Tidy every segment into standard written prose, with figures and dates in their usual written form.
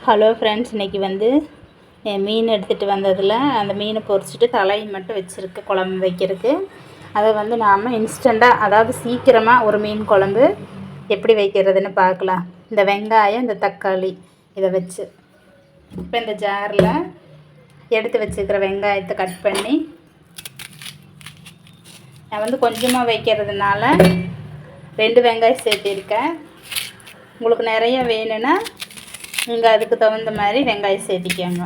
Hello friends, இன்றைக்கி வந்து மீன் எடுத்துகிட்டு வந்ததில் அந்த மீனை பொரிச்சிட்டு தலையை மட்டும் வச்சுருக்கு குழம்பு வைக்கிறதுக்கு. அதை வந்து நாம் இன்ஸ்டண்ட்டாக, அதாவது சீக்கிரமாக ஒரு மீன் குழம்பு எப்படி வைக்கிறதுன்னு பார்க்கலாம். இந்த வெங்காயம், இந்த தக்காளி இதை வச்சு இப்போ இந்த ஜாரில் எடுத்து வச்சுக்கிற வெங்காயத்தை கட் பண்ணி, நான் வந்து கொஞ்சமாக வைக்கிறதுனால 2 வெங்காயம் சேர்த்திருக்கேன். உங்களுக்கு நிறைய வேணும்னா நீங்கள் அதுக்கு தகுந்த மாதிரி வெங்காயம் சேர்த்திக்கோங்க.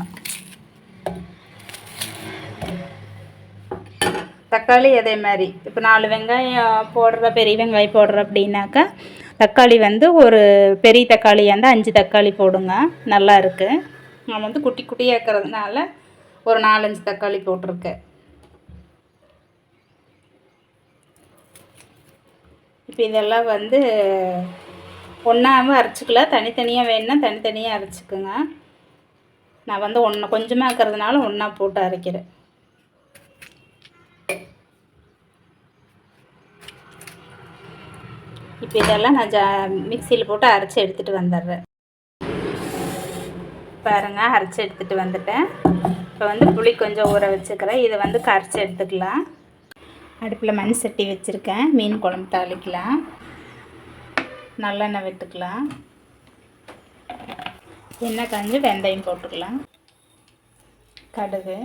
தக்காளி அதே மாதிரி இப்போ 4 வெங்காயம் போடுற, பெரிய வெங்காயம் போடுற அப்படின்னாக்கா தக்காளி வந்து ஒரு பெரிய தக்காளியாக இருந்தால் 5 தக்காளி போடுங்க, நல்லா இருக்குது. நான் வந்து குட்டி குட்டியாக இருக்கிறதுனால ஒரு 4-5 தக்காளி போட்டிருக்கேன். இப்போ இதெல்லாம் வந்து ஒன்றாவும் அரைச்சிக்கலாம், தனித்தனியாக வேணுன்னா தனித்தனியாக அரைச்சிக்கோங்க. நான் வந்து கொஞ்சமாக இருக்கிறதுனால ஒன்றா போட்டு அரைக்கிறேன். இப்போ இதெல்லாம் நான் மிக்சியில் போட்டு அரைச்சி எடுத்துகிட்டு வந்துடுறேன். பாருங்கள், அரைச்சி எடுத்துகிட்டு வந்துட்டேன். இப்போ வந்து புளி கொஞ்சம் ஊற வச்சுக்கிறேன். இதை வந்து கரைச்சி எடுத்துக்கலாம். அடுப்பில் மண் சட்டி வச்சுருக்கேன். மீன் குழம்பு தாளிக்கலாம். நல்லெண்ணெய் விட்டுக்கலாம். எண்ணெய் காஞ்சு வெந்தயம் போட்டுக்கலாம். கடுகு,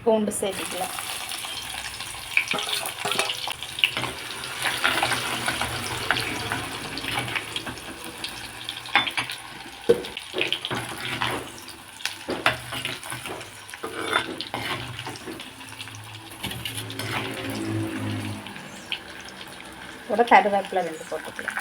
பூண்டு சேர்த்துக்கலாம். கூட கருவேப்பிலை 2 போட்டுக்கலாம்.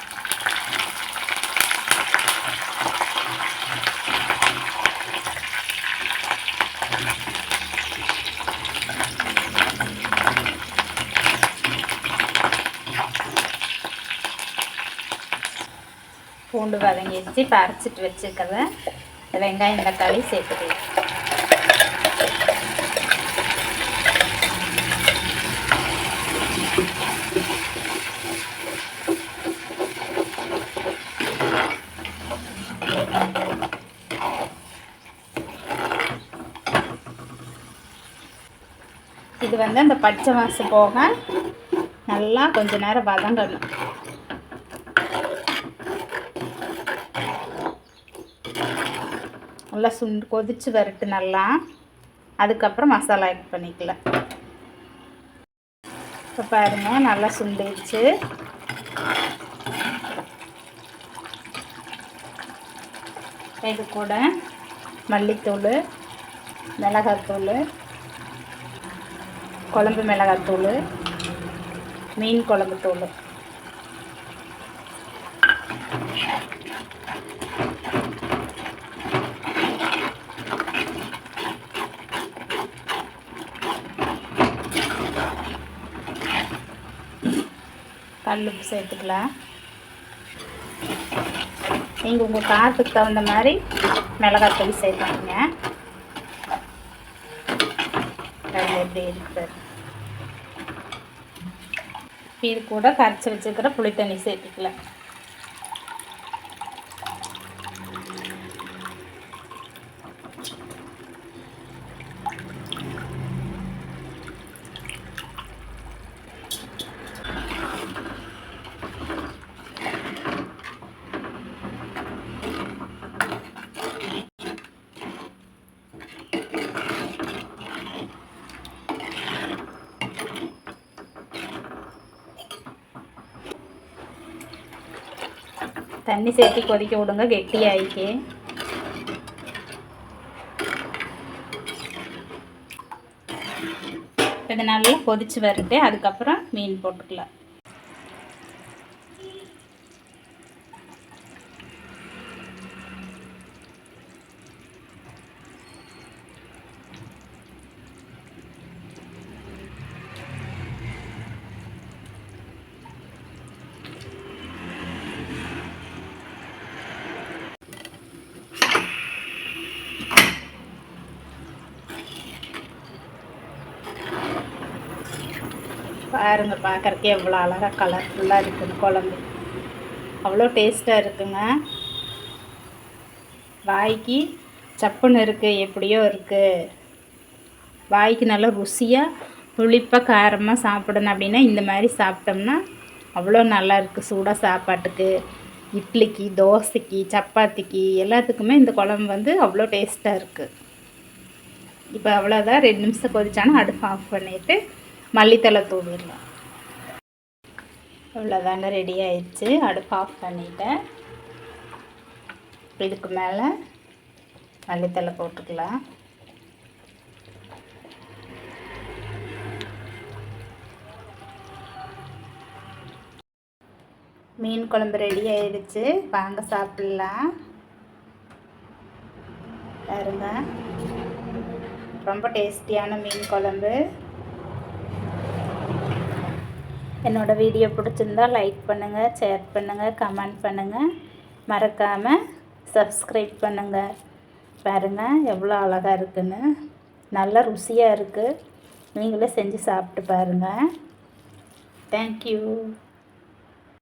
பூண்டு வதங்கிடுச்சு. இப்போ அரைச்சிட்டு வச்சுக்கிறத வெங்காயம் தக்காளி சேர்த்துக்கலாம். இது வந்து அந்த பச்சை வாசம் போக நல்லா கொஞ்ச நேரம் வதங்கணும். நல்லா கொதிச்சு வரட்டு நல்லா. அதுக்கப்புறம் மசாலா ஆட் பண்ணிக்கலாம். இப்போ பாருங்கள், நல்லா சுண்டிடுச்சு. இது கூட மல்லித்தூள், மிளகாத்தூள், குழம்பு மிளகாத்தூள், மீன் குழம்பு தூள், கல்லுப்பு சேர்த்துக்கலாம். நீங்கள் உங்கள் காரத்துக்கு தகுந்த மாதிரி மிளகாத்தூள் சேர்த்துக்கோங்க. எப்படி இருக்கு. இது கூட கரைச்சி வச்சுக்கிற புளி தண்ணி சேர்த்துக்கலாம். தண்ணி சேர்த்து கொதிக்க விடுங்க, கெட்டியாயிக்கு. இது நல்லா கொதிச்சு வருது. அதுக்கப்புறம் மீன் போட்டுக்கலாம். பாருங்கள், பார்க்குறக்கே எவ்வளோ அழகாக கலர்ஃபுல்லாக இருக்குது குழம்பு. அவ்வளோ டேஸ்ட்டாக இருக்குங்க. வாய்க்கு சப்புன்னு இருக்குது, எப்படியோ இருக்குது. வாய்க்கு நல்லா ருசியாக புளிப்பாக காரமாக சாப்பிடணும் அப்படின்னா இந்த மாதிரி சாப்பிட்டோம்னா அவ்வளோ நல்லா இருக்குது. சூடாக சாப்பாட்டுக்கு, இட்லிக்கு, தோசைக்கு, சப்பாத்திக்கு எல்லாத்துக்குமே இந்த குழம்பு வந்து அவ்வளோ டேஸ்ட்டாக இருக்குது. இப்போ அவ்வளோதான். 2 நிமிஷம் கொதிச்சானா அடுப்பு ஆஃப் பண்ணிவிட்டு மல்லித்தலை தூவிடலாம். அவ்வளோதாங்க, ரெடி ஆயிடுச்சு. அடுப்பு ஆஃப் பண்ணிவிட்டேன். இதுக்கு மேலே மல்லித்தலை போட்டுக்கலாம். மீன் குழம்பு ரெடி ஆயிடுச்சு. வாங்க சாப்பிட்லாம். பாருங்க, ரொம்ப டேஸ்டியான மீன் குழம்பு. என்னோடய வீடியோ பிடிச்சிருந்தா லைக் பண்ணுங்கள், ஷேர் பண்ணுங்கள், கமெண்ட் பண்ணுங்கள். மறக்காமல் சப்ஸ்கிரைப் பண்ணுங்கள். பாருங்கள் எவ்வளோ அழகாக இருக்குன்னு. நல்லா ருசியாக இருக்குது. நீங்களே செஞ்சு சாப்பிட்டு பாருங்கள். தேங்க்யூ.